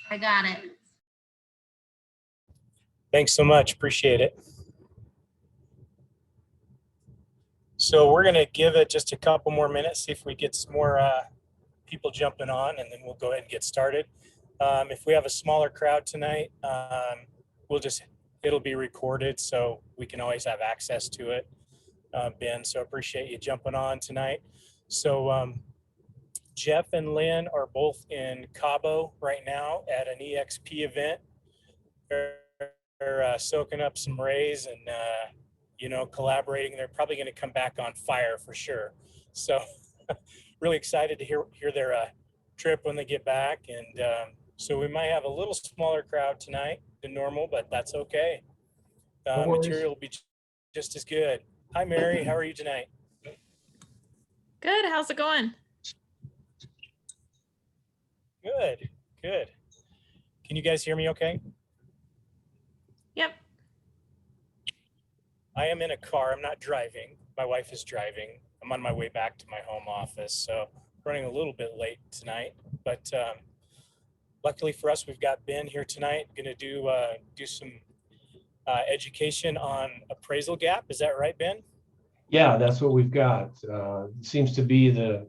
I got it. Thanks so much. Appreciate it. So we're going to give it just a couple more minutes, see if we get some more people jumping on, and then we'll go ahead and get started. If we have a smaller crowd tonight, it'll be recorded, so we can always have access to it, Ben. So appreciate you jumping on tonight. So Jeff and Lynn are both in Cabo right now at an EXP event. They're soaking up some rays and collaborating. They're probably going to come back on fire for sure. So really excited to hear their trip when they get back. And so we might have a little smaller crowd tonight than normal, but that's okay. Material will be just as good. Hi, Mary. How are you tonight? Good. How's it going? Good. Good. Can you guys hear me okay? Yep. I am in a car. I'm not driving. My wife is driving. I'm on my way back to my home office, so running a little bit late tonight. But luckily for us, we've got Ben here tonight. Going to do some education on appraisal gap. Is that right, Ben? Yeah, that's what we've got. Seems to be the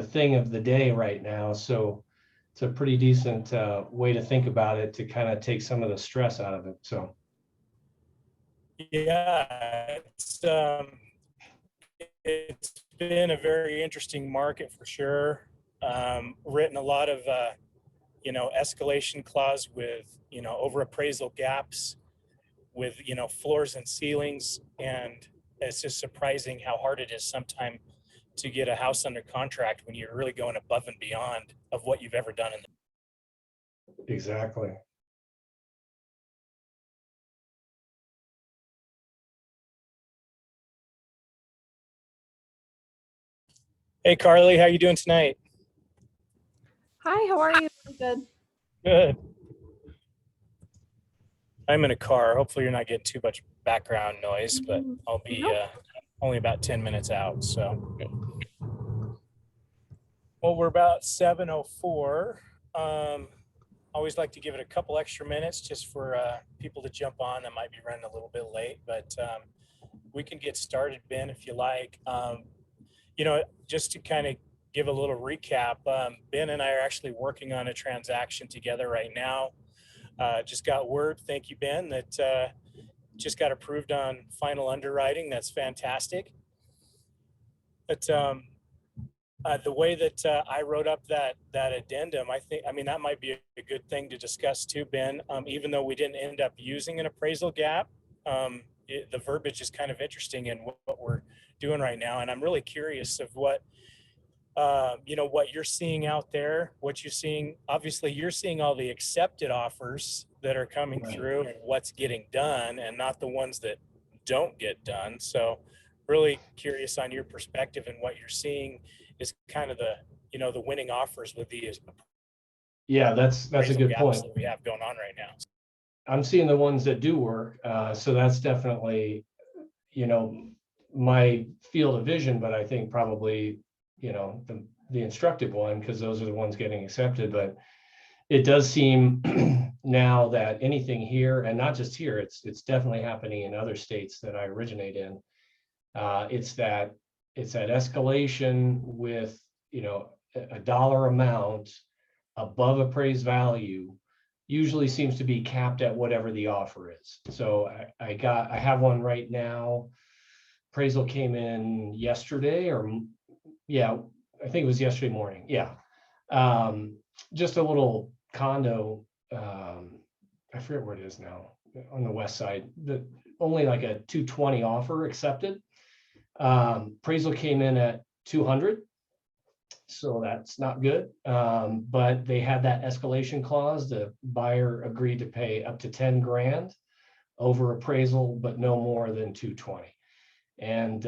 thing of the day right now. So it's a pretty decent way to think about it to kind of take some of the stress out of it. So. Yeah, it's been a very interesting market for sure. Written a lot of escalation clause with over appraisal gaps with floors and ceilings, and it's just surprising how hard it is sometimes to get a house under contract when you're really going above and beyond of what you've ever done Exactly. Hey, Carly, how you doing tonight? Hi, how are you? Good. Good. I'm in a car. Hopefully you're not getting too much background noise, but I'll be only about 10 minutes out. So, well, we're about 7:04. Always like to give it a couple extra minutes just for people to jump on that might be running a little bit late, but we can get started, Ben, if you like. Just to kind of give a little recap, Ben and I are actually working on a transaction together right now. Just got word, thank you, Ben, that just got approved on final underwriting. That's fantastic. But the way that I wrote up that addendum, that might be a good thing to discuss too, Ben. Even though we didn't end up using an appraisal gap, the verbiage is kind of interesting in what we're doing right now. And I'm really curious of what you're seeing out there, what you're seeing. Obviously, you're seeing all the accepted offers that are coming through and what's getting done and not the ones that don't get done. So really curious on your perspective and what you're seeing is kind of the winning offers with these. Yeah, that's a good point that we have going on right now. I'm seeing the ones that do work. So that's definitely, my field of vision, but I think probably, the instructive one, because those are the ones getting accepted. But it does seem now that anything here, and not just here, it's definitely happening in other states that I originate in. It's that escalation with, a dollar amount above appraised value usually seems to be capped at whatever the offer is. So I have one right now. Appraisal came in yesterday, I think it was yesterday morning. Yeah. Just a little condo. I forget where it is now, on the west side. Only like a 220 offer accepted. Appraisal came in at 200. So that's not good. But they had that escalation clause. The buyer agreed to pay up to 10 grand over appraisal, but no more than 220. And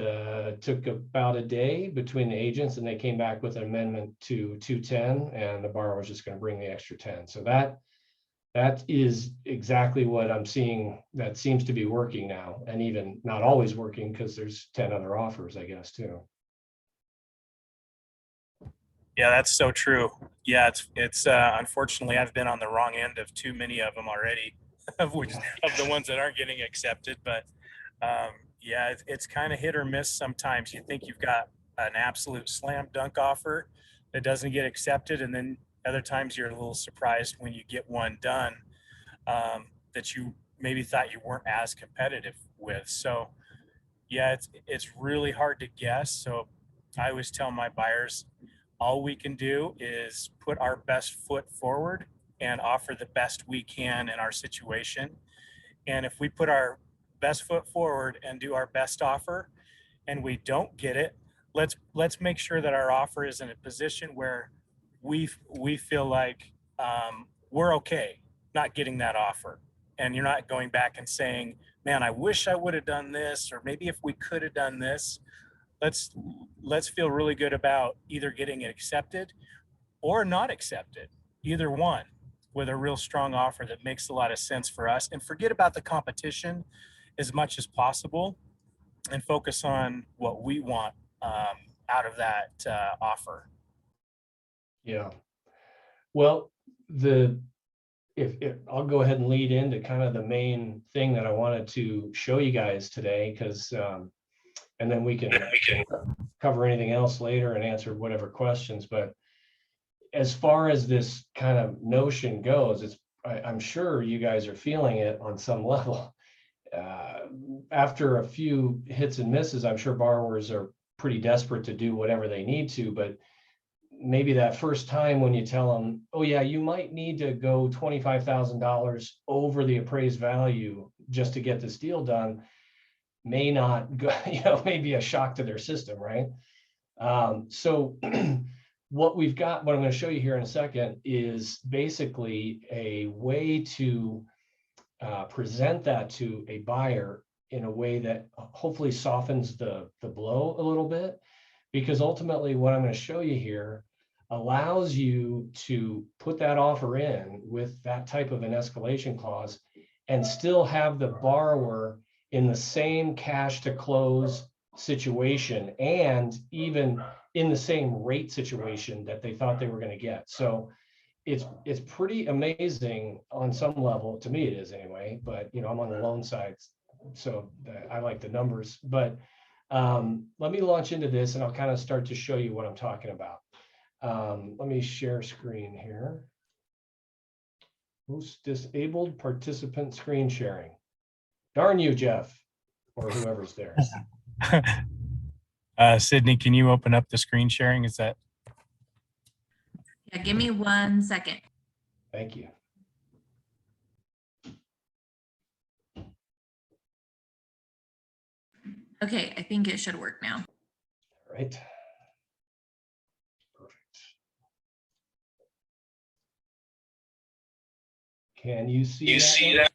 took about a day between the agents, and they came back with an amendment to 210, and the borrower was just going to bring the extra 10. So that is exactly what I'm seeing. That seems to be working now, and even not always working because there's 10 other offers, I guess, too. Yeah, that's so true. Yeah, it's unfortunately I've been on the wrong end of too many of them already, of the ones that aren't getting accepted. But yeah, it's kind of hit or miss sometimes. You think you've got an absolute slam dunk offer that doesn't get accepted, and then other times you're a little surprised when you get one done that you maybe thought you weren't as competitive with. So yeah, it's really hard to guess. So I always tell my buyers, all we can do is put our best foot forward and offer the best we can in our situation. And if we put our best foot forward and do our best offer and we don't get it, let's make sure that our offer is in a position where we feel like we're okay not getting that offer. And you're not going back and saying, man, I wish I would have done this, or maybe if we could have done this. Let's feel really good about either getting it accepted or not accepted, either one, with a real strong offer that makes a lot of sense for us, and forget about the competition as much as possible and focus on what we want out of that offer. Yeah. Well, if I'll go ahead and lead into kind of the main thing that I wanted to show you guys today, because and then we can cover anything else later and answer whatever questions. But as far as this kind of notion goes, I'm sure you guys are feeling it on some level. After a few hits and misses, I'm sure borrowers are pretty desperate to do whatever they need to, but maybe that first time when you tell them, oh yeah, you might need to go $25,000 over the appraised value just to get this deal done, may not go, may be a shock to their system, right? So what we've got, what I'm going to show you here in a second, is basically a way to present that to a buyer in a way that hopefully softens the blow a little bit. Because ultimately what I'm going to show you here allows you to put that offer in with that type of an escalation clause and still have the borrower in the same cash to close situation and even in the same rate situation that they thought they were going to get. So it's pretty amazing on some level. To me it is anyway, but I'm on the loan side, so I like the numbers. But let me launch into this and I'll kind of start to show you what I'm talking about. Let me share screen here. Who's disabled participant screen sharing? Darn you, Jeff, or whoever's there. Sydney, can you open up the screen sharing? Is that? Yeah, give me 1 second. Thank you. Okay, I think it should work now. All right. Perfect. Can you see that?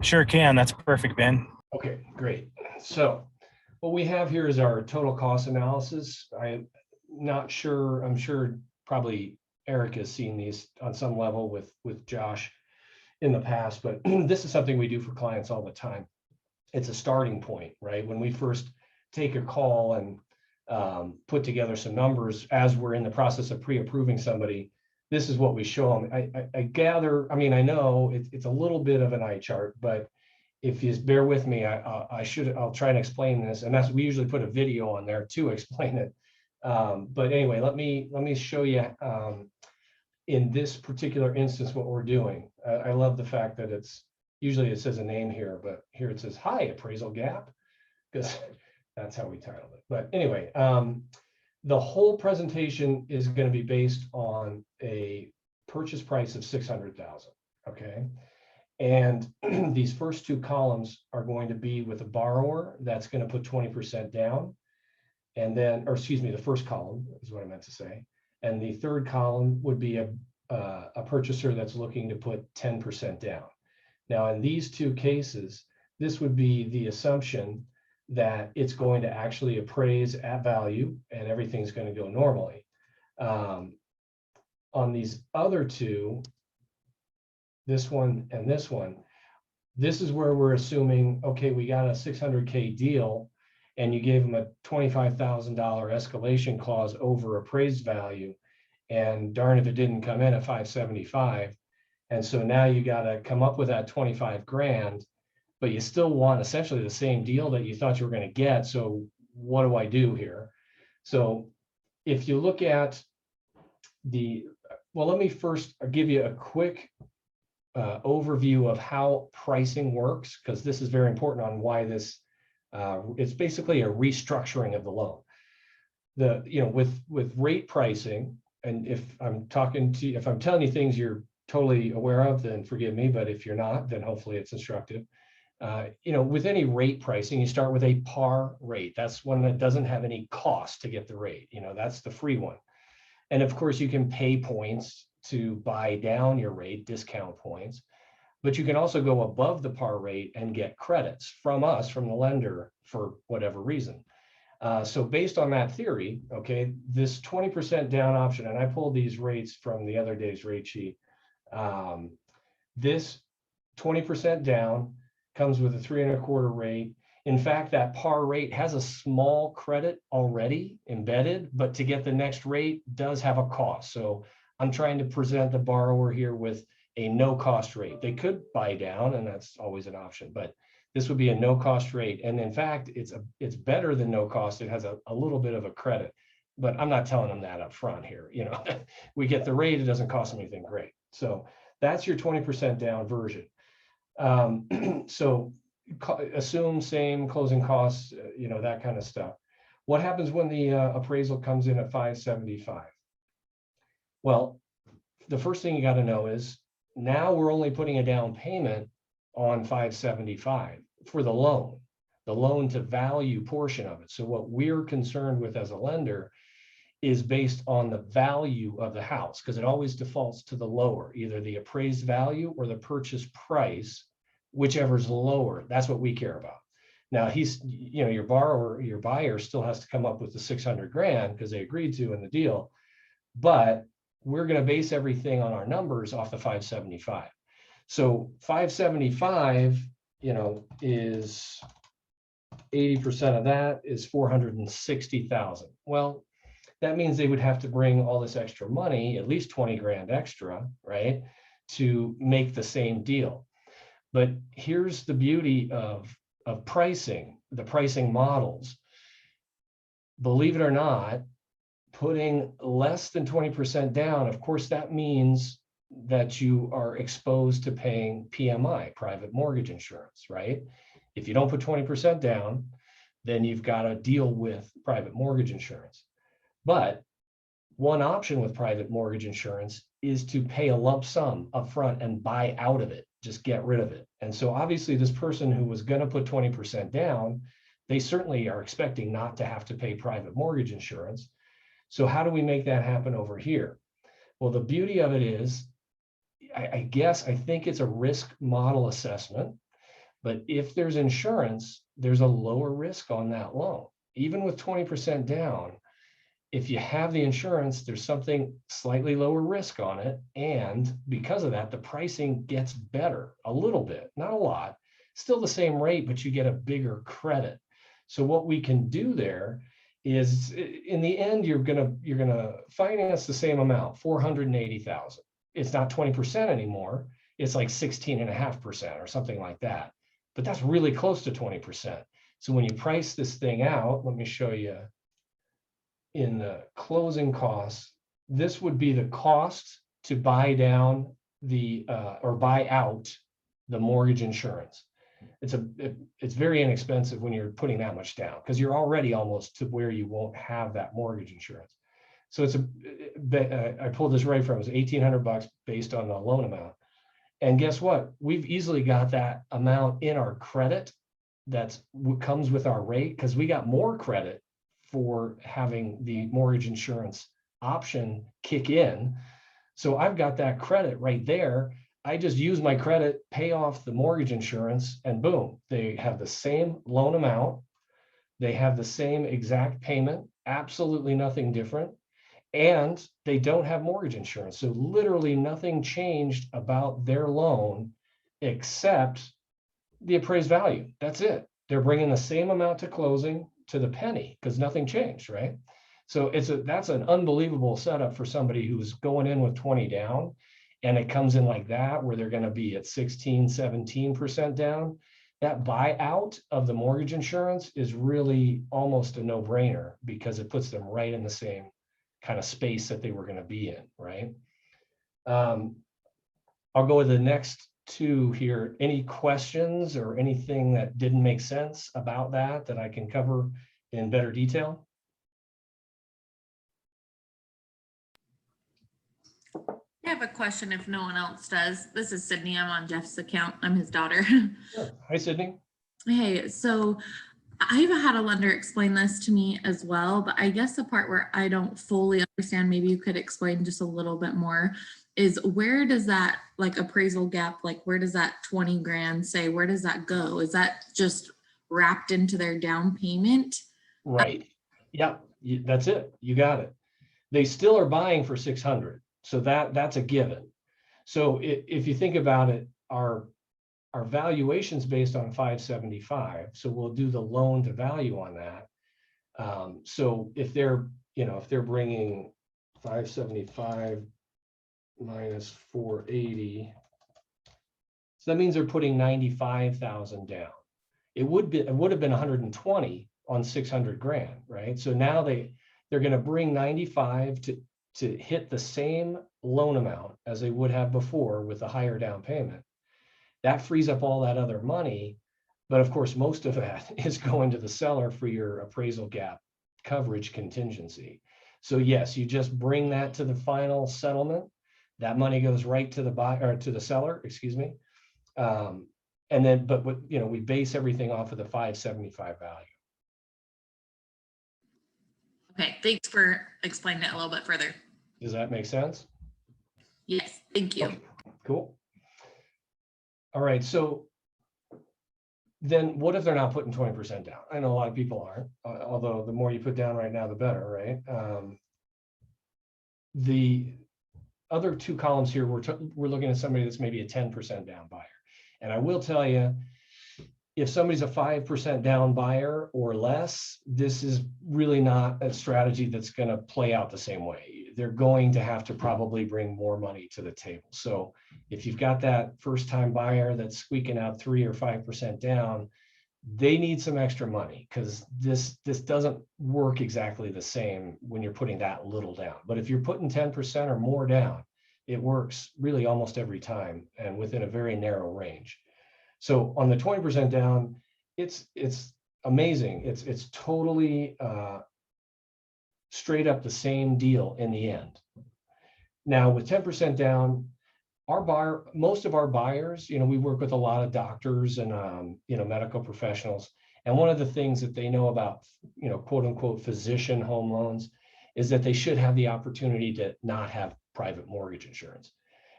Sure can. That's perfect, Ben. Okay, great. So what we have here is our total cost analysis. I'm sure probably Eric has seen these on some level with Josh in the past, but this is something we do for clients all the time. It's a starting point, right? When we first take a call and put together some numbers as we're in the process of pre-approving somebody, this is what we show them. I gather, I know it's a little bit of an eye chart, but if you bear with me, I'll try and explain this. And we usually put a video on there to explain it. But anyway, let me show you in this particular instance what we're doing. I love the fact that usually it says a name here, but here it says, hi, appraisal gap, because that's how we titled it. But anyway, the whole presentation is going to be based on a purchase price of $600,000. Okay. And these first two columns are going to be with a borrower that's going to put 20% down. And then, or excuse me, the first column is what I meant to say. And the third column would be a purchaser that's looking to put 10% down. Now, in these two cases, this would be the assumption that it's going to actually appraise at value and everything's going to go normally. On these other two, this one and this one, this is where we're assuming, okay, we got a $600K deal and you gave them a $25,000 escalation clause over appraised value. And darn if it didn't come in at 575. And so now you got to come up with that 25 grand, but you still want essentially the same deal that you thought you were going to get. So what do I do here? So if you look at well, let me first give you a quick overview of how pricing works, because this is very important on why this, it's basically a restructuring of the loan. With rate pricing, and if I'm telling you things you're totally aware of, then forgive me, but if you're not, then hopefully it's instructive. With any rate pricing, you start with a par rate. That's one that doesn't have any cost to get the rate. That's the free one. And of course, you can pay points to buy down your rate, discount points, but you can also go above the par rate and get credits from us, from the lender, for whatever reason. So based on that theory, okay, this 20% down option, and I pulled these rates from the other day's rate sheet. This 20% down comes with a 3.25 rate. In fact, that par rate has a small credit already embedded, but to get the next rate does have a cost. So I'm trying to present the borrower here with a no cost rate. They could buy down, and that's always an option, but this would be a no cost rate. And in fact, it's better than no cost. It has a little bit of a credit, but I'm not telling them that up front here. We get the rate, it doesn't cost them anything great. So that's your 20% down version. So assume same closing costs, that kind of stuff. What happens when the appraisal comes in at 575? Well, the first thing you got to know is now we're only putting a down payment on 575 for the loan to value portion of it. So what we're concerned with as a lender is based on the value of the house, because it always defaults to the lower, either the appraised value or the purchase price, whichever's lower. That's what we care about. Now your buyer still has to come up with the 600 grand because they agreed to in the deal, but we're going to base everything on our numbers off the 575. So 575, is 80% of that is 460,000. Well, that means they would have to bring all this extra money, at least 20 grand extra, right, to make the same deal. But here's the beauty of pricing, the pricing models. Believe it or not, putting less than 20% down, of course, that means that you are exposed to paying PMI, private mortgage insurance, right? If you don't put 20% down, then you've got to deal with private mortgage insurance. But one option with private mortgage insurance is to pay a lump sum upfront and buy out of it, just get rid of it. And so obviously this person who was going to put 20% down, they certainly are expecting not to have to pay private mortgage insurance. So how do we make that happen over here? Well, the beauty of it is, I think it's a risk model assessment, but if there's insurance, there's a lower risk on that loan. Even with 20% down, if you have the insurance, there's something slightly lower risk on it. And because of that, the pricing gets better a little bit, not a lot, still the same rate, but you get a bigger credit. So what we can do there is, in the end, you're gonna finance the same amount, 480,000. It's not 20% anymore. It's like 16.5% or something like that. But that's really close to 20%. So when you price this thing out, let me show you in the closing costs, this would be the cost to buy down or buy out the mortgage insurance. It's very inexpensive when you're putting that much down, because you're already almost to where you won't have that mortgage insurance. So I pulled this right from, it was $1,800 based on the loan amount. And guess what? We've easily got that amount in our credit that comes with our rate, because we got more credit for having the mortgage insurance option kick in. So I've got that credit right there. I just use my credit, pay off the mortgage insurance, and boom, they have the same loan amount. They have the same exact payment, absolutely nothing different. And they don't have mortgage insurance. So literally nothing changed about their loan except the appraised value. That's it. They're bringing the same amount to closing to the penny because nothing changed, right? So that's an unbelievable setup for somebody who's going in with 20 down, and it comes in like that, where they're going to be at 16, 17% down. That buyout of the mortgage insurance is really almost a no-brainer, because it puts them right in the same kind of space that they were going to be in, right? I'll go with the next two here. Any questions or anything that didn't make sense about that I can cover in better detail? I have a question if no one else does. This is Sydney. I'm on Jeff's account. I'm his daughter. Sure. Hi, Sydney. Hey, so I've had a lender explain this to me as well, but I guess the part where I don't fully understand, maybe you could explain just a little bit more, is where does that like appraisal gap, like where does that 20 grand say, where does that go? Is that just wrapped into their down payment? Right. Yep. That's it. You got it. They still are buying for 600. So that's a given. So if you think about it, our valuation's based on 575. So we'll do the loan to value on that. So if they're bringing 575 minus 480, so that means they're putting 95,000 down. It would have been 120 on 600 grand, right? So now they're going to bring 95 to hit the same loan amount as they would have before with a higher down payment. That frees up all that other money. But of course, most of that is going to the seller for your appraisal gap coverage contingency. So yes, you just bring that to the final settlement. That money goes right to the buyer, or to the seller, excuse me. And then, but we base everything off of the 575 value. Okay, thanks for explaining it a little bit further. Does that make sense? Yes, thank you. Okay, cool. All right, so then what if they're not putting 20% down? I know a lot of people aren't, although the more you put down right now, the better, right? The other two columns here, we're looking at somebody that's maybe a 10% down buyer. And I will tell you, if somebody's a 5% down buyer or less, this is really not a strategy that's going to play out the same way. They're going to have to probably bring more money to the table. So if you've got that first time buyer that's squeaking out 3 or 5% down, they need some extra money, because this doesn't work exactly the same when you're putting that little down. But if you're putting 10% or more down, it works really almost every time and within a very narrow range. So on the 20% down, it's amazing. It's totally straight up the same deal in the end. Now with 10% down, most of our buyers, we work with a lot of doctors and medical professionals. And one of the things that they know about, quote unquote, physician home loans is that they should have the opportunity to not have private mortgage insurance.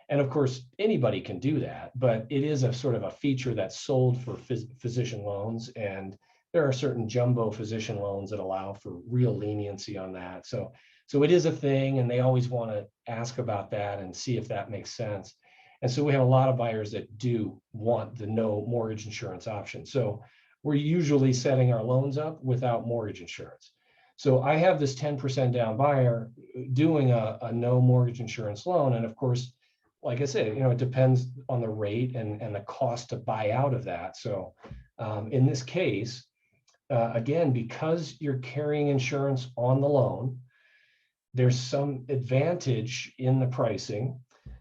And of course, anybody can do that, but it is a sort of a feature that's sold for physician loans. And there are certain jumbo physician loans that allow for real leniency on that. So it is a thing, and they always want to ask about that and see if that makes sense. And so we have a lot of buyers that do want the no mortgage insurance option. So we're usually setting our loans up without mortgage insurance. So I have this 10% down buyer doing a no mortgage insurance loan. And of course, like I said, it depends on the rate and the cost to buy out of that. So in this case, again, because you're carrying insurance on the loan, there's some advantage in the pricing.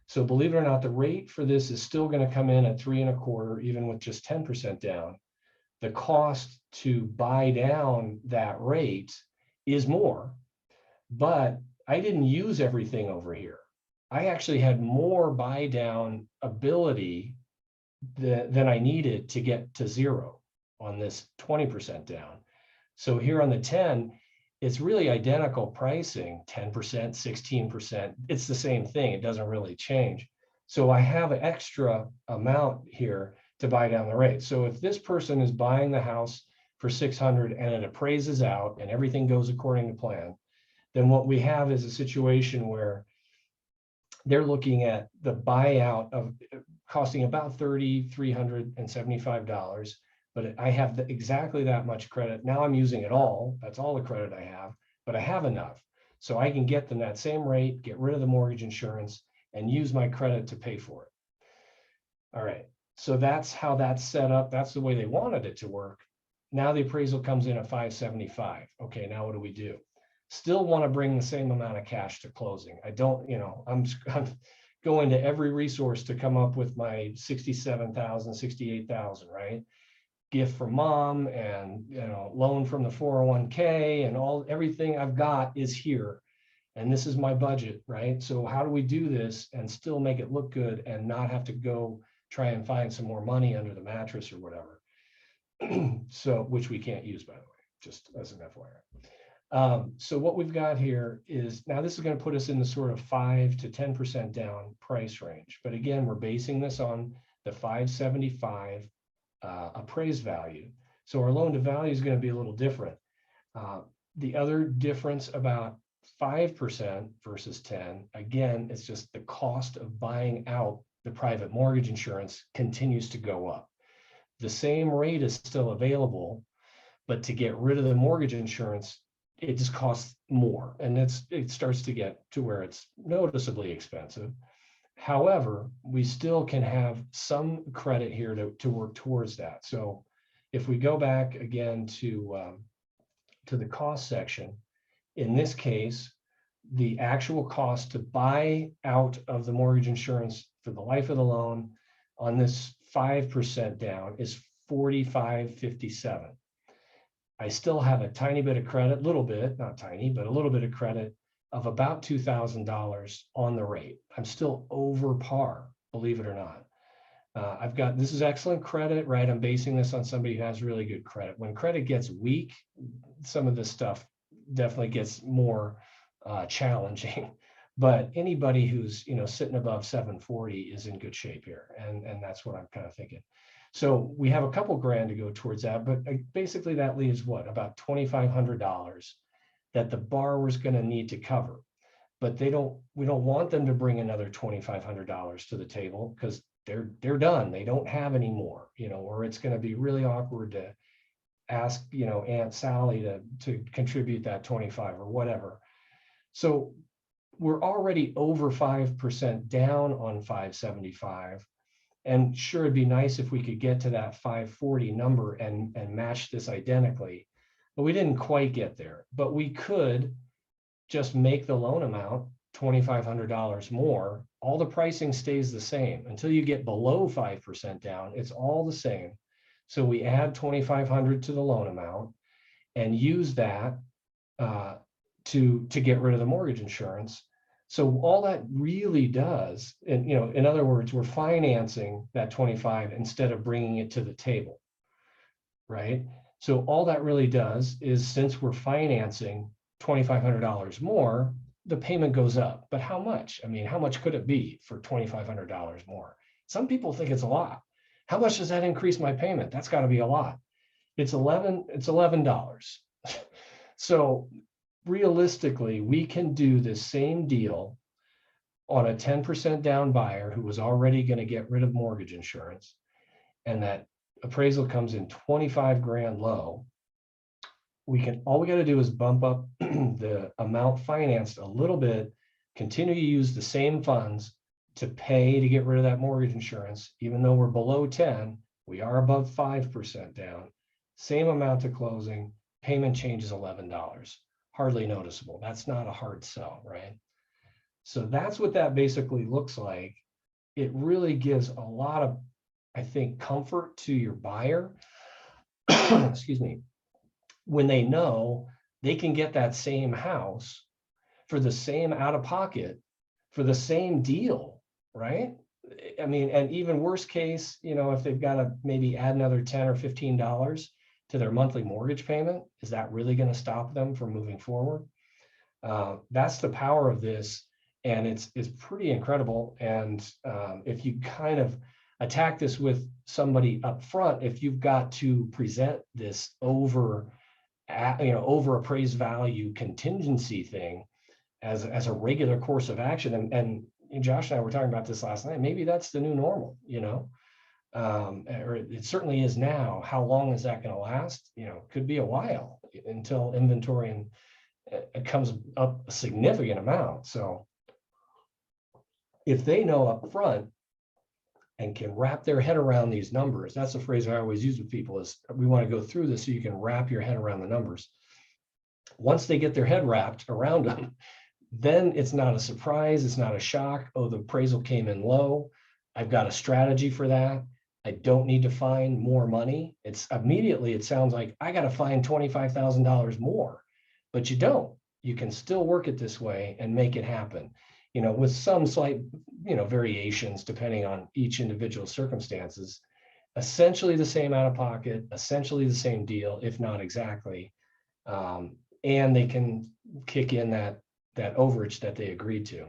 So believe it or not, the rate for this is still going to come in at 3.25, even with just 10% down. The cost to buy down that rate is more, but I didn't use everything over here. I actually had more buy down ability than I needed to get to zero on this 20% down. So here on the 10, it's really identical pricing, 10%, 16%. It's the same thing. It doesn't really change. So I have an extra amount here to buy down the rate. So if this person is buying the house for 600 and it appraises out and everything goes according to plan, then what we have is a situation where they're looking at the buyout of costing about $3,375, but I have exactly that much credit. Now I'm using it all. That's all the credit I have. but I have enough. So I can get them that same rate, get rid of the mortgage insurance, and use my credit to pay for it. All right, so that's how that's set up. That's the way they wanted it to work. Now the appraisal comes in at 575. Okay, now what do we do? Still want to bring the same amount of cash to closing. I don't, I'm going to every resource to come up with my 67,000, 68,000, right? Gift from mom and loan from the 401k and everything I've got is here. And this is my budget, right? So how do we do this and still make it look good and not have to go try and find some more money under the mattress or whatever? So, which we can't use, by the way, just as an FYI. So what we've got here is, now this is going to put us in the sort of 5 to 10% down price range. But again, we're basing this on the 575 appraised value. So our loan to value is going to be a little different. The other difference about 5% versus 10, again, it's just the cost of buying out the private mortgage insurance continues to go up. The same rate is still available, but to get rid of the mortgage insurance, it just costs more. And it starts to get to where it's noticeably expensive. However, we still can have some credit here to work towards that. So if we go back again to the cost section, in this case, the actual cost to buy out of the mortgage insurance for the life of the loan on this 5% down is $45.57. I still have a tiny bit of credit, little bit, not tiny, but a little bit of credit of about $2,000 on the rate. I'm still over par, believe it or not. This is excellent credit, right? I'm basing this on somebody who has really good credit. When credit gets weak, some of this stuff definitely gets more challenging. But anybody who's sitting above 740 is in good shape here, and that's what I'm kind of thinking. So we have a couple grand to go towards that, but basically that leaves what, about $2,500 that the borrower's going to need to cover. But we don't want them to bring another $2,500 to the table because they're done. They don't have any more, or it's going to be really awkward to ask Aunt Sally to contribute that 25 or whatever. So we're already over 5% down on 575. And sure, it'd be nice if we could get to that 540 number and match this identically, but we didn't quite get there. But we could just make the loan amount $2,500 more. All the pricing stays the same until you get below 5% down. It's all the same. So we add $2,500 to the loan amount and use that to get rid of the mortgage insurance. So all that really does, and in other words, we're financing that 25 instead of bringing it to the table, right? So all that really does is, since we're financing $2,500 more, the payment goes up. But how much? I mean, how much could it be for $2,500 more? Some people think it's a lot. How much does that increase my payment? That's got to be a lot. It's $11. So realistically, we can do the same deal on a 10% down buyer who was already going to get rid of mortgage insurance, and that appraisal comes in 25 grand low. All we got to do is bump up the amount financed a little bit, continue to use the same funds to pay to get rid of that mortgage insurance. Even though we're below 10, we are above 5% down. Same amount to closing, payment change is $11. Hardly noticeable. That's not a hard sell, right? So that's what that basically looks like. It really gives a lot of, I think, comfort to your buyer, excuse me, when they know they can get that same house for the same out-of-pocket, for the same deal, right? I mean, and even worst case, if they've got to maybe add another $10 or $15 to their monthly mortgage payment, is that really going to stop them from moving forward? That's the power of this, and it's pretty incredible. And if you kind of attack this with somebody up front, if you've got to present this over appraised value contingency thing as a regular course of action, and Josh and I were talking about this last night, maybe that's the new normal, or it certainly is now. How long is that going to last? Could be a while until inventory it comes up a significant amount. So if they know up front and can wrap their head around these numbers, that's the phrase I always use with people is we want to go through this so you can wrap your head around the numbers. Once they get their head wrapped around them, then it's not a surprise. It's not a shock. Oh, the appraisal came in low. I've got a strategy for that. I don't need to find more money. It's immediately, it sounds like I got to find $25,000 more, but you don't. You can still work it this way and make it happen, with some slight, variations depending on each individual circumstances. Essentially the same out of pocket, essentially the same deal, if not exactly. And they can kick in that overage that they agreed to.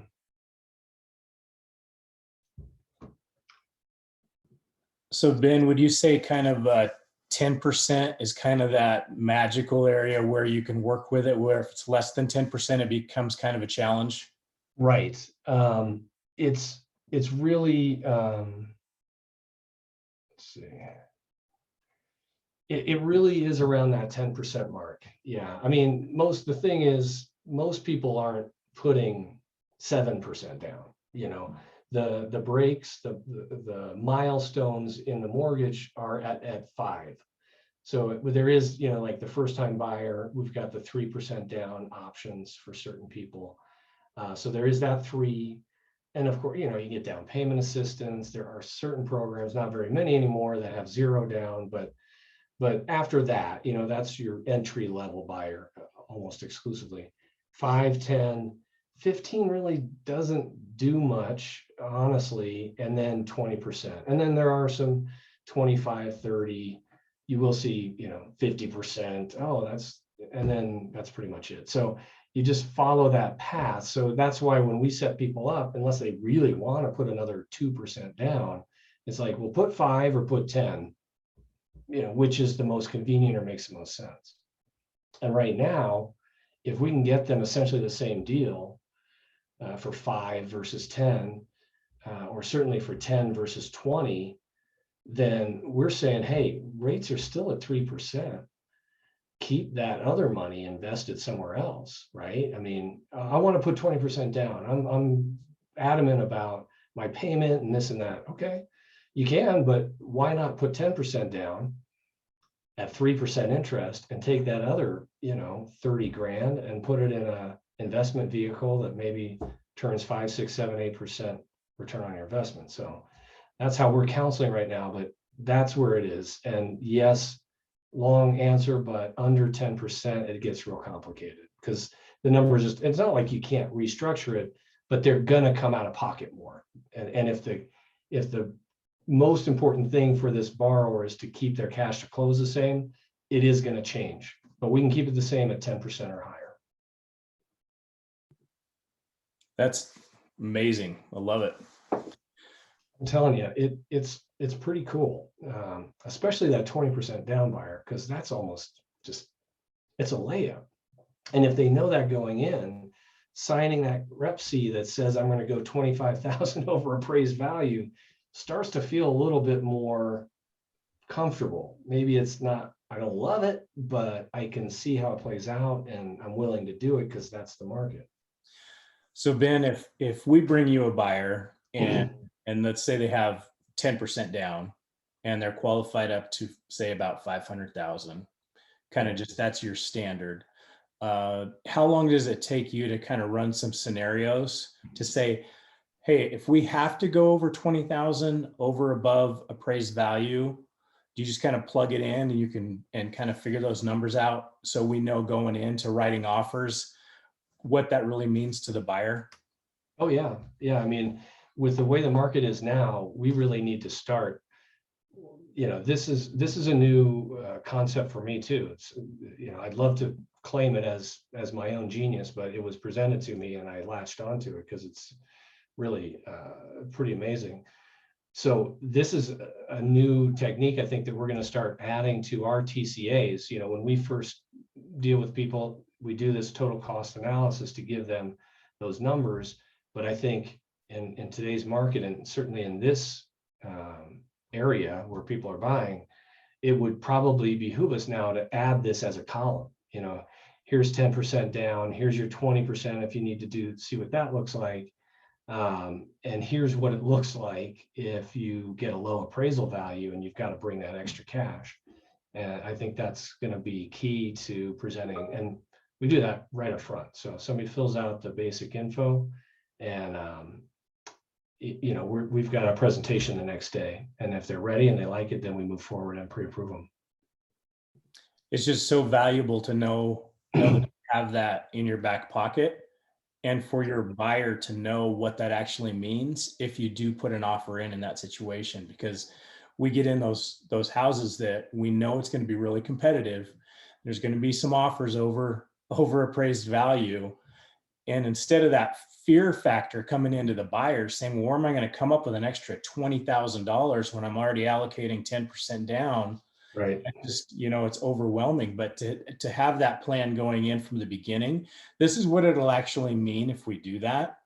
So Ben, would you say kind of 10% is kind of that magical area where you can work with it, where if it's less than 10%, it becomes kind of a challenge? Right. It's really, let's see. It really is around that 10% mark. Yeah. I mean, the thing is, most people aren't putting 7% down, the breaks, the milestones in the mortgage are at 5. So there is, like the first time buyer, we've got the 3% down options for certain people. So there is that 3. And of course, you get down payment assistance. There are certain programs, not very many anymore, that have 0 down, but after that, that's your entry level buyer almost exclusively. 5, 10, 15 really doesn't do much, honestly, and then 20%. And then there are some 25, 30, you will see, 50%. And then that's pretty much it. So you just follow that path. So that's why when we set people up, unless they really want to put another 2% down, it's like, we'll put 5 or put 10, which is the most convenient or makes the most sense. And right now, if we can get them essentially the same deal for 5 versus 10, or certainly for 10 versus 20, then we're saying, hey, rates are still at 3%. Keep that other money invested somewhere else, right? I mean, I want to put 20% down. I'm adamant about my payment and this and that. Okay, you can, but why not put 10% down at 3% interest and take that other, 30 grand and put it in a investment vehicle that maybe turns 5, 6, 7, 8% return on your investment. So that's how we're counseling right now, but that's where it is. And yes, long answer, but under 10%, it gets real complicated because the numbers it's not like you can't restructure it, but they're gonna come out of pocket more. And if the most important thing for this borrower is to keep their cash to close the same, it is going to change, but we can keep it the same at 10% or higher. That's amazing. I love it. I'm telling you, it's pretty cool, especially that 20% down buyer, because that's almost just, it's a layup. And if they know that going in, signing that rep C that says I'm going to go 25,000 over appraised value starts to feel a little bit more comfortable. Maybe it's not, I don't love it, but I can see how it plays out and I'm willing to do it because that's the market. So Ben, if we bring you a buyer and let's say they have 10% down and they're qualified up to say about 500,000, kind of just that's your standard. How long does it take you to kind of run some scenarios to say, hey, if we have to go over 20,000 over above appraised value, do you just kind of plug it in and you can kind of figure those numbers out so we know going into writing offers what that really means to the buyer? Oh yeah. Yeah. I mean, with the way the market is now, we really need to start, this is a new concept for me too. It's, I'd love to claim it as my own genius, but it was presented to me and I latched onto it because it's really pretty amazing. So this is a new technique, I think, that we're going to start adding to our TCAs. When we first deal with people, we do this total cost analysis to give them those numbers. But I think in today's market, and certainly in this area where people are buying, it would probably behoove us now to add this as a column. here's 10% down, here's your 20% if you need to see what that looks like. And here's what it looks like if you get a low appraisal value and you've got to bring that extra cash. And I think that's going to be key to presenting. And we do that right up front. So somebody fills out the basic info and, we've got a presentation the next day. And if they're ready and they like it, then we move forward and pre-approve them. It's just so valuable to know that you have that in your back pocket, and for your buyer to know what that actually means if you do put an offer in that situation, because we get in those houses that we know it's going to be really competitive. There's going to be some offers over appraised value. And instead of that fear factor coming into the buyer saying, well, where am I going to come up with an extra $20,000 when I'm already allocating 10% down? Right. Just, it's overwhelming. But to have that plan going in from the beginning, this is what it'll actually mean if we do that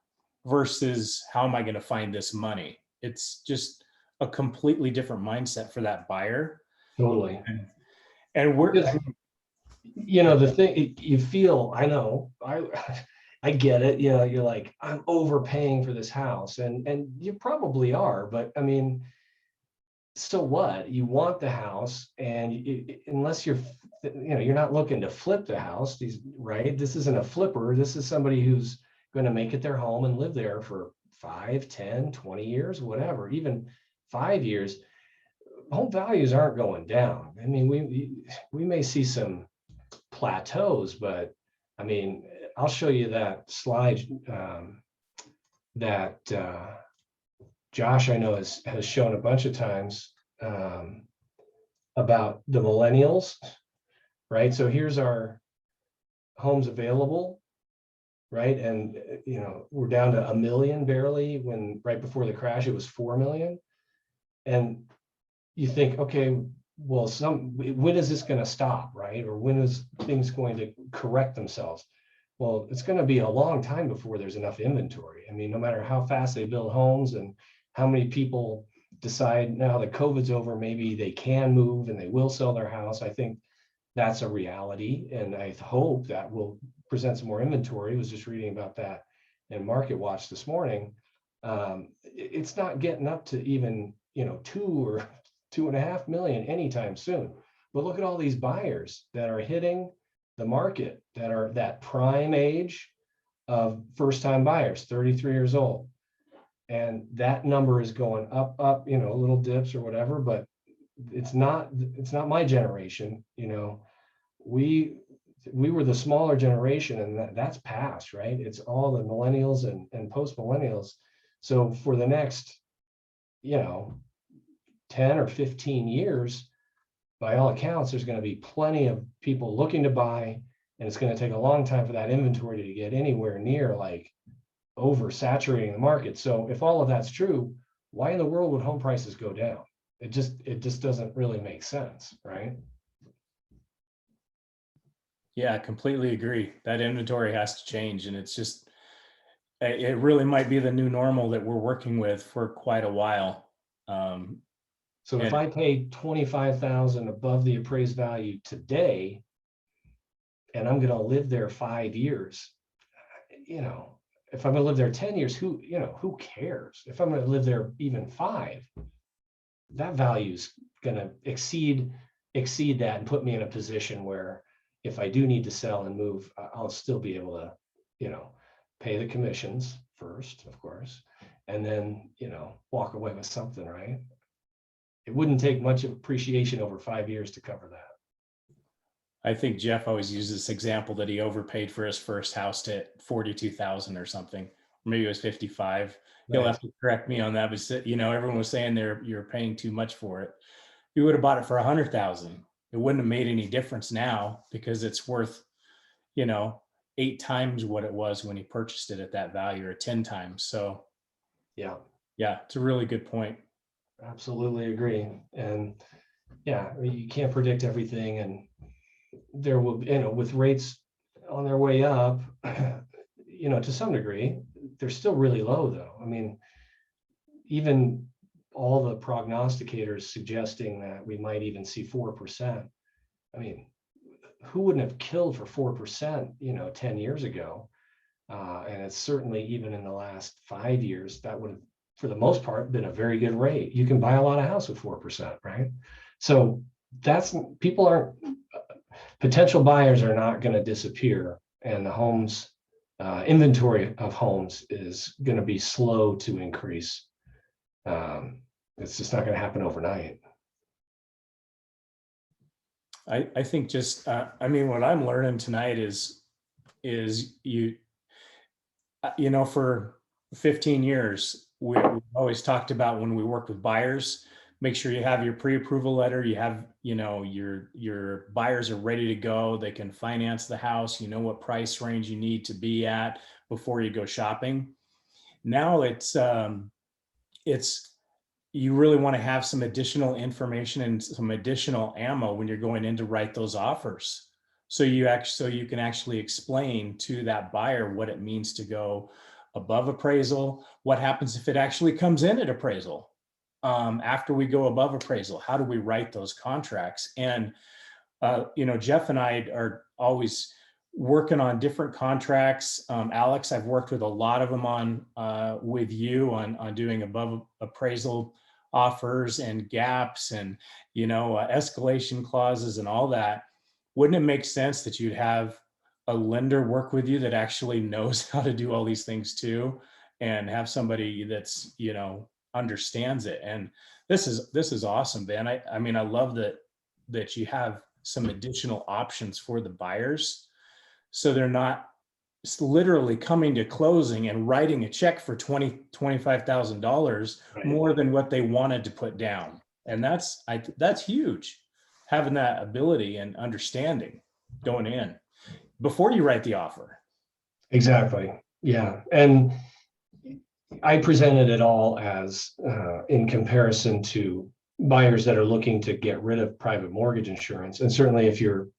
versus how am I going to find this money? It's just a completely different mindset for that buyer. Totally. And we're, the thing you feel, I know, I get it. You're like, I'm overpaying for this house, and you probably are, but I mean, so what? You want the house, and unless you're not looking to flip the house, right? This isn't a flipper. This is somebody who's going to make it their home and live there for 5, 10, 20 years, whatever, even 5 years. Home values aren't going down. I mean, we may see some plateaus, but I mean, I'll show you that slide that Josh, I know, has shown a bunch of times about the millennials, right? So here's our homes available, right? And, we're down to 1 million barely, when right before the crash, it was 4 million. And you think, okay, well, when is this going to stop, right? Or when is things going to correct themselves? Well, it's going to be a long time before there's enough inventory. I mean, no matter how fast they build homes and how many people decide now that COVID's over, maybe they can move and they will sell their house. I think that's a reality. And I hope that will present some more inventory. I was just reading about that in Market Watch this morning. It's not getting up to even, 2 or 2.5 million anytime soon. But look at all these buyers that are hitting the market that are that prime age of first-time buyers, 33 years old. And that number is going up, little dips or whatever, but it's not my generation. We were the smaller generation, and that's past, right? It's all the millennials and post-millennials. So for the next, 10 or 15 years, by all accounts, there's going to be plenty of people looking to buy, and it's going to take a long time for that inventory to get anywhere near like oversaturating the market. So if all of that's true, why in the world would home prices go down? It just doesn't really make sense, right? Yeah, I completely agree. That inventory has to change, and it really might be the new normal that we're working with for quite a while. So if I pay $25,000 above the appraised value today, and I'm going to live there 5 years, if I'm going to live there 10 years, who cares? If I'm going to live there even 5, that value's going to exceed that and put me in a position where if I do need to sell and move, I'll still be able to, pay the commissions first, of course, and then, walk away with something, right? It wouldn't take much of appreciation over 5 years to cover that. I think Jeff always uses this example that he overpaid for his first house to 42,000 or something. Maybe it was 55. He'll have to correct me on that, but everyone was saying you're paying too much for it. You would have bought it for 100,000. It wouldn't have made any difference now because it's worth, 8 times what it was when he purchased it at that value, or 10 times. So yeah, it's a really good point. Absolutely agree. And yeah, you can't predict everything, and there will, with rates on their way up, to some degree, they're still really low though. I mean, even all the prognosticators suggesting that we might even see 4%. I mean, who wouldn't have killed for 4%, 10 years ago? And it's certainly even in the last 5 years, that would have, for the most part, been a very good rate. You can buy a lot of house with 4%, right? So potential buyers are not going to disappear, and the homes inventory of homes is going to be slow to increase. It's just not going to happen overnight. I think just, I mean, what I'm learning tonight is for 15 years, we've always talked about when we work with buyers, make sure you have your pre-approval letter, you have, your buyers are ready to go. They can finance the house. You know what price range you need to be at before you go shopping. Now it's you really want to have some additional information and some additional ammo when you're going in to write those offers. So you can actually explain to that buyer what it means to go above appraisal. What happens if it actually comes in at appraisal? After we go above appraisal, how do we write those contracts? And Jeff and I are always working on different contracts. Alex, I've worked with a lot of them with you on doing above appraisal offers and gaps and escalation clauses and all that. Wouldn't it make sense that you'd have a lender work with you that actually knows how to do all these things too, and have somebody that's understands it? And this is awesome, Ben. I mean, I love that you have some additional options for the buyers, so they're not literally coming to closing and writing a check for $25,000 Right. more than what they wanted to put down. And that's huge, having that ability and understanding going in before you write the offer. Exactly. Yeah. And I presented it all as in comparison to buyers that are looking to get rid of private mortgage insurance. And certainly if you're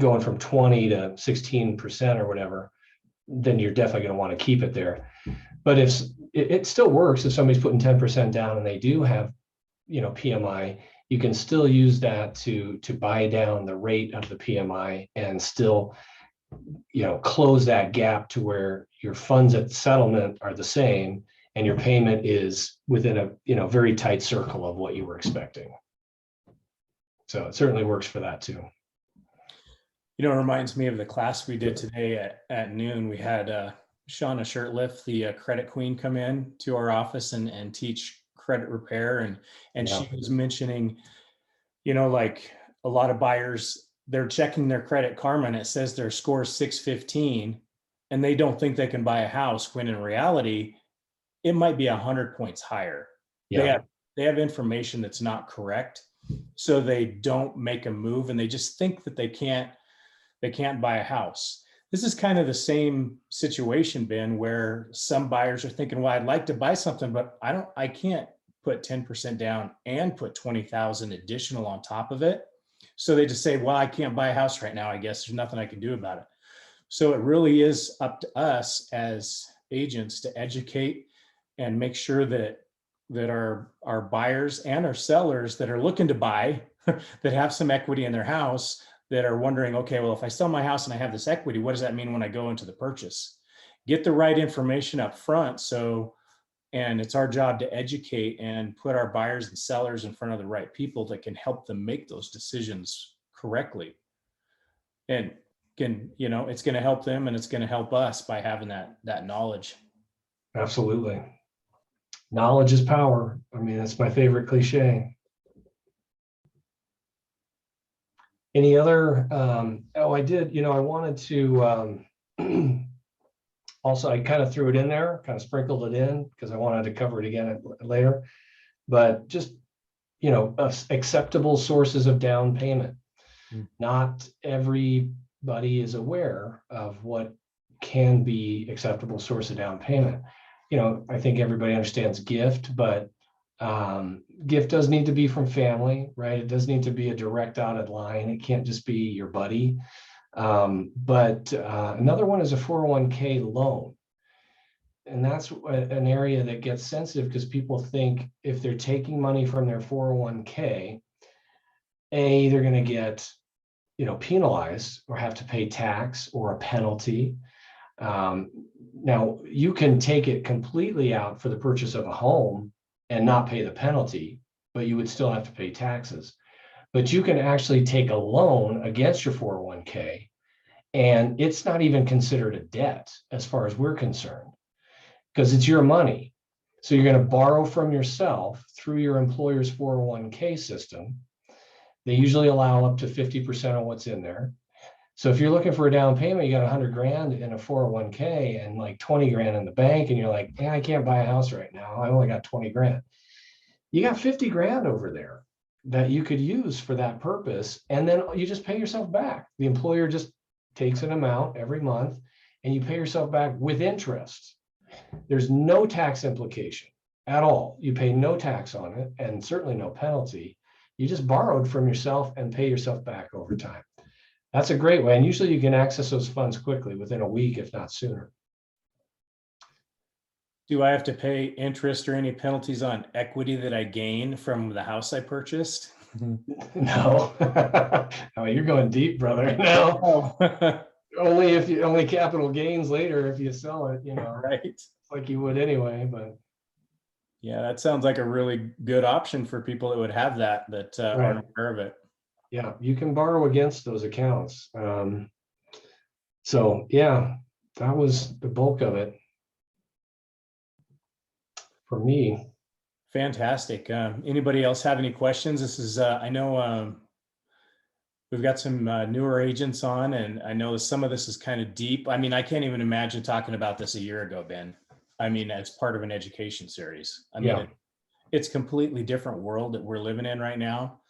going from 20 to 16% or whatever, then you're definitely going to want to keep it there. But if it still works, if somebody's putting 10% down and they do have, PMI, you can still use that to buy down the rate of the PMI and still, close that gap to where your funds at settlement are the same and your payment is within a, very tight circle of what you were expecting. So it certainly works for that too. It reminds me of the class we did today at noon. We had Shauna Shirtliff, the credit queen, come in to our office and teach credit repair. And Yeah. she was mentioning, like a lot of buyers, they're checking their Credit Karma and it says their score is 615 and they don't think they can buy a house, when in reality, it might be 100 points higher. Yeah. They have information that's not correct. So they don't make a move and they just think that they can't buy a house. This is kind of the same situation, Ben, where some buyers are thinking, well, I'd like to buy something, but I can't put 10% down and put 20,000 additional on top of it. So they just say, well, I can't buy a house right now. I guess there's nothing I can do about it. So it really is up to us as agents to educate and make sure that our buyers and our sellers that are looking to buy, that have some equity in their house, that are wondering, okay, well, if I sell my house and I have this equity, what does that mean when I go into the purchase? Get the right information up front. And it's our job to educate and put our buyers and sellers in front of the right people that can help them make those decisions correctly. And it's going to help them and it's going to help us by having that knowledge. Absolutely. Knowledge is power. I mean, that's my favorite cliche. Any other, I did, I wanted to, also, I kind of threw it in there, kind of sprinkled it in because I wanted to cover it again later, but just, acceptable sources of down payment. Not everybody is aware of what can be acceptable source of down payment. I think everybody understands gift, but gift does need to be from family, right? It does need to be a direct dotted line. It can't just be your buddy. But another one is a 401k loan. And that's an area that gets sensitive because people think if they're taking money from their 401k, they're going to get, penalized or have to pay tax or a penalty. Now you can take it completely out for the purchase of a home and not pay the penalty, but you would still have to pay taxes. But you can actually take a loan against your 401k, and it's not even considered a debt as far as we're concerned, because it's your money. So you're going to borrow from yourself through your employer's 401k system. They usually allow up to 50% of what's in there. So if you're looking for a down payment, you got 100 grand in a 401k and like 20 grand in the bank, and you're like, yeah, I can't buy a house right now. I only got 20 grand. You got 50 grand over there that you could use for that purpose. And then you just pay yourself back. The employer just takes an amount every month and you pay yourself back with interest. There's no tax implication at all. You pay no tax on it and certainly no penalty. You just borrowed from yourself and pay yourself back over time. That's a great way. And usually you can access those funds quickly within a week, if not sooner. Do I have to pay interest or any penalties on equity that I gain from the house I purchased? No. Oh, you're going deep, brother. No. Oh. Only capital gains later if you sell it, Right. like you would anyway. But yeah, that sounds like a really good option for people that would have that Right. aren't aware of it. Yeah, you can borrow against those accounts. So yeah, that was the bulk of it for me. Fantastic. Anybody else have any questions? This is, I know we've got some newer agents on, and I know some of this is kind of deep. I mean, I can't even imagine talking about this a year ago, Ben. I mean, as part of an education series. I mean, Yeah. it's completely different world that we're living in right now.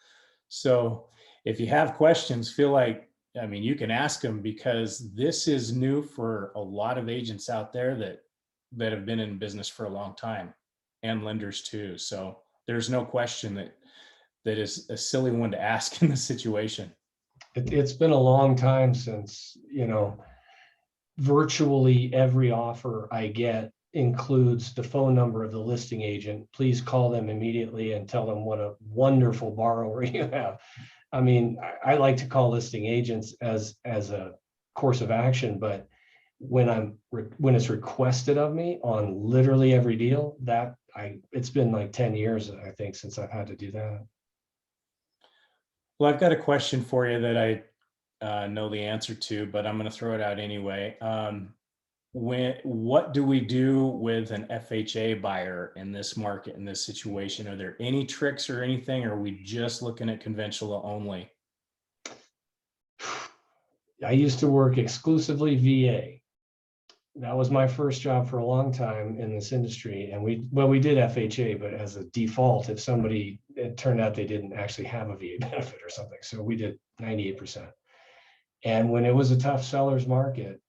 So if you have questions, feel like, I mean, you can ask them, because this is new for a lot of agents out there that have been in business for a long time, and lenders too. So there's no question that is a silly one to ask in this situation. It's been a long time since, virtually every offer I get includes the phone number of the listing agent. Please call them immediately and tell them what a wonderful borrower you have. I mean, I like to call listing agents as a course of action, but when it's requested of me on literally every deal, it's been like 10 years, I think, since I've had to do that. Well, I've got a question for you that I know the answer to, but I'm going to throw it out anyway. What do we do with an FHA buyer in this market, in this situation? Are there any tricks or anything? Or are we just looking at conventional only? I used to work exclusively VA. That was my first job for a long time in this industry. And we did FHA, but as a default, if it turned out they didn't actually have a VA benefit or something. So we did 98%. And when it was a tough seller's market,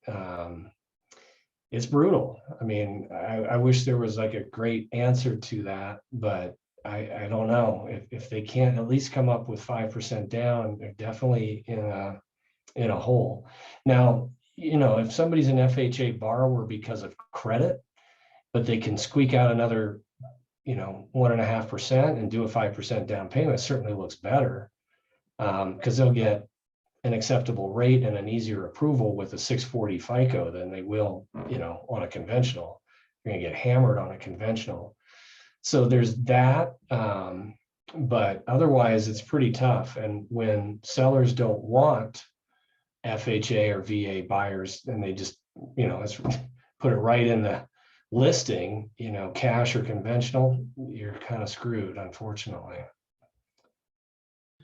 it's brutal. I mean, I wish there was like a great answer to that, but I don't know. If they can't at least come up with 5% down, they're definitely in a hole. Now, if somebody's an FHA borrower because of credit, but they can squeak out another, 1.5% and do a 5% down payment, it certainly looks better, because they'll get an acceptable rate and an easier approval with a 640 FICO than they will, on a conventional. You're going to get hammered on a conventional. So there's that. But otherwise, it's pretty tough. And when sellers don't want FHA or VA buyers, and they just, let's put it right in the listing, cash or conventional, you're kind of screwed, unfortunately.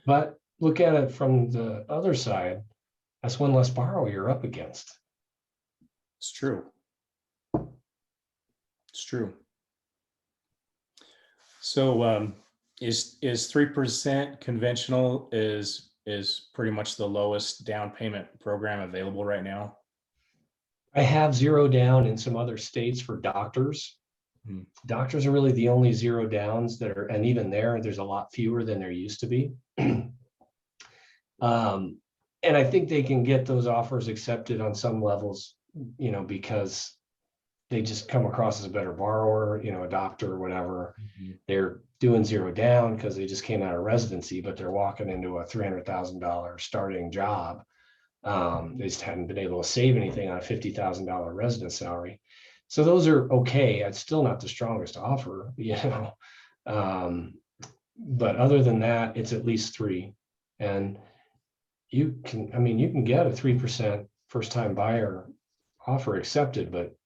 But look at it from the other side. That's one less borrower you're up against. It's true. It's true. So is 3% conventional is pretty much the lowest down payment program available right now? I have zero down in some other states for doctors. Doctors are really the only zero downs that are, and even there's a lot fewer than there used to be. And I think they can get those offers accepted on some levels, because they just come across as a better borrower, you know, a doctor or whatever. Mhm. They're doing zero down because they just came out of residency, but they're walking into a $300,000 starting job. They just hadn't been able to save anything on a $50,000 residence salary. So those are okay. It's still not the strongest offer, you know. But other than that, it's at least 3. And you can, I mean, you can get a 3% first time buyer offer accepted, but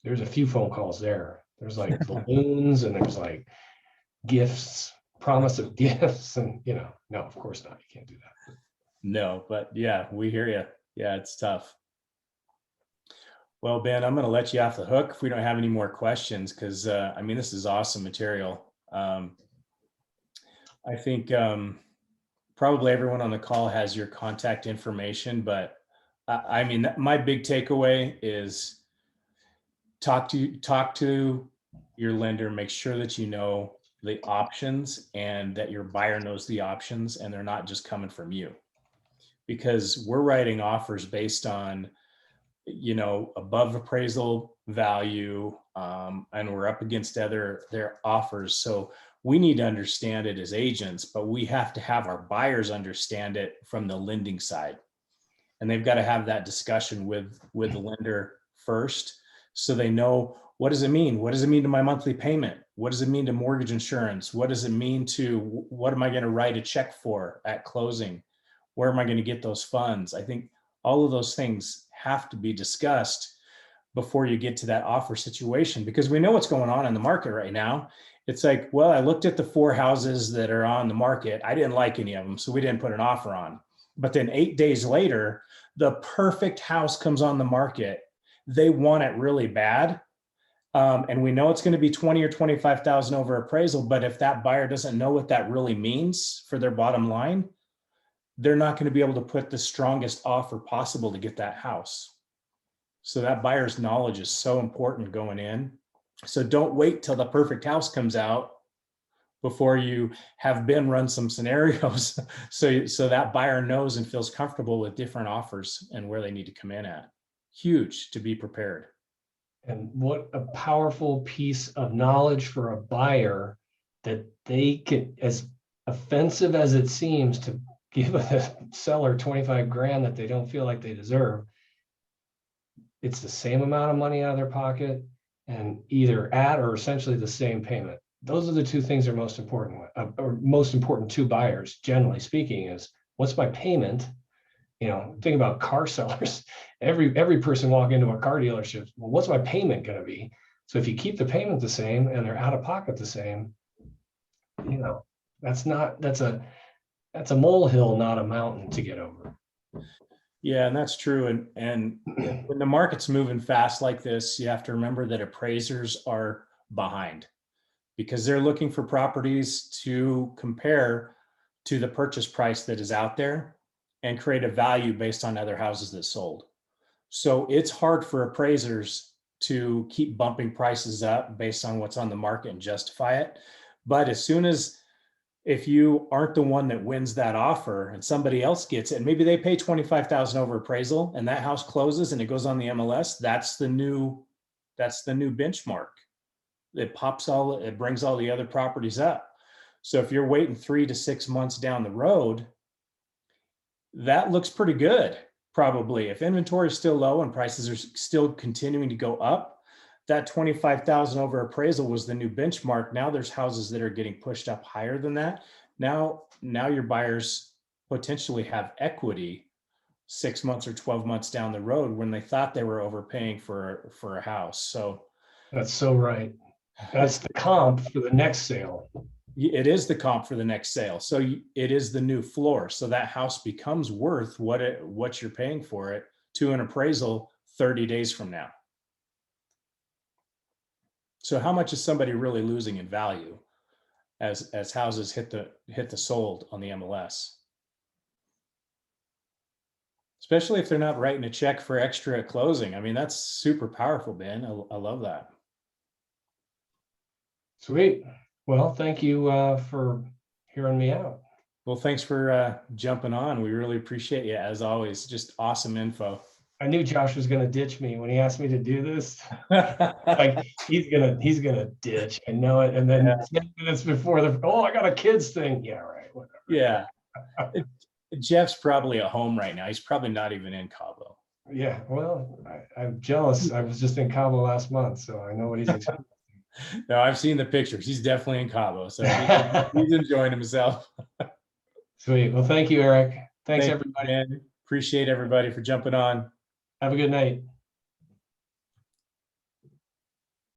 there's a few phone calls there. There's like balloons and there's like gifts, promise of gifts, and you know, no, of course not. You can't do that. No, but yeah, we hear you. Yeah, it's tough. Well, Ben, I'm going to let you off the hook if we don't have any more questions, because I mean, this is awesome material. I think probably everyone on the call has your contact information, but I mean, my big takeaway is talk to your lender, make sure that you know the options and that your buyer knows the options and they're not just coming from you, because we're writing offers based on, you know, above appraisal value, and we're up against their offers. So we need to understand it as agents, but we have to have our buyers understand it from the lending side. And they've got to have that discussion with the lender first, so they know, what does it mean? What does it mean to my monthly payment? What does it mean to mortgage insurance? What does it mean to, what am I going to write a check for at closing? Where am I going to get those funds? I think all of those things have to be discussed before you get to that offer situation, because we know what's going on in the market right now. It's like, well, I looked at the 4 houses that are on the market. I didn't like any of them, so we didn't put an offer on. But then 8 days later, the perfect house comes on the market. They want it really bad. And we know it's going to be 20 or 25,000 over appraisal. But if that buyer doesn't know what that really means for their bottom line, they're not going to be able to put the strongest offer possible to get that house. So that buyer's knowledge is so important going in. So don't wait till the perfect house comes out before you have Ben run some scenarios. So that buyer knows and feels comfortable with different offers and where they need to come in at. Huge to be prepared. And what a powerful piece of knowledge for a buyer, that they can, as offensive as it seems to give a seller 25 grand that they don't feel like they deserve, it's the same amount of money out of their pocket and either at or essentially the same payment. Those are the 2 things that are most important, or most important to buyers, generally speaking, is what's my payment? You know, think about car sellers. Every person walking into a car dealership, well, what's my payment going to be? So if you keep the payment the same and they're out of pocket the same, you know, that's a molehill, not a mountain to get over. Yeah, and that's true. And when the market's moving fast like this, you have to remember that appraisers are behind, because they're looking for properties to compare to the purchase price that is out there and create a value based on other houses that sold. So it's hard for appraisers to keep bumping prices up based on what's on the market and justify it. But as soon as, if you aren't the one that wins that offer and somebody else gets it, and maybe they pay 25,000 over appraisal and that house closes and it goes on the MLS, that's the new benchmark. It brings all the other properties up. So if you're waiting 3 to 6 months down the road, that looks pretty good. Probably if inventory is still low and prices are still continuing to go up, that 25,000 over appraisal was the new benchmark. Now there's houses that are getting pushed up higher than that. Now your buyers potentially have equity 6 months or 12 months down the road when they thought they were overpaying for a house. So That's so right. That's the comp for the next sale. it is the comp for the next sale. So it is the new floor. So that house becomes worth what you're paying for it to an appraisal 30 days from now. So how much is somebody really losing in value as houses hit the sold on the MLS? Especially if they're not writing a check for extra at closing. I mean, that's super powerful, Ben. I love that. Sweet. Well, thank you for hearing me out. Well, thanks for jumping on. We really appreciate you as always. Just awesome info. I knew Josh was gonna ditch me when he asked me to do this. Like he's gonna ditch. I know it. And then Yeah. 10 minutes before I got a kids thing. Yeah, right. Whatever. Yeah. Jeff's probably at home right now. He's probably not even in Cabo. Yeah. Well, I'm jealous. I was just in Cabo last month, so I know what he's expecting. No, I've seen the pictures. He's definitely in Cabo, so he's enjoying himself. Sweet. Well, thank you, Eric. Thanks, Thank you, everybody. man. Appreciate everybody for jumping on. Have a good night.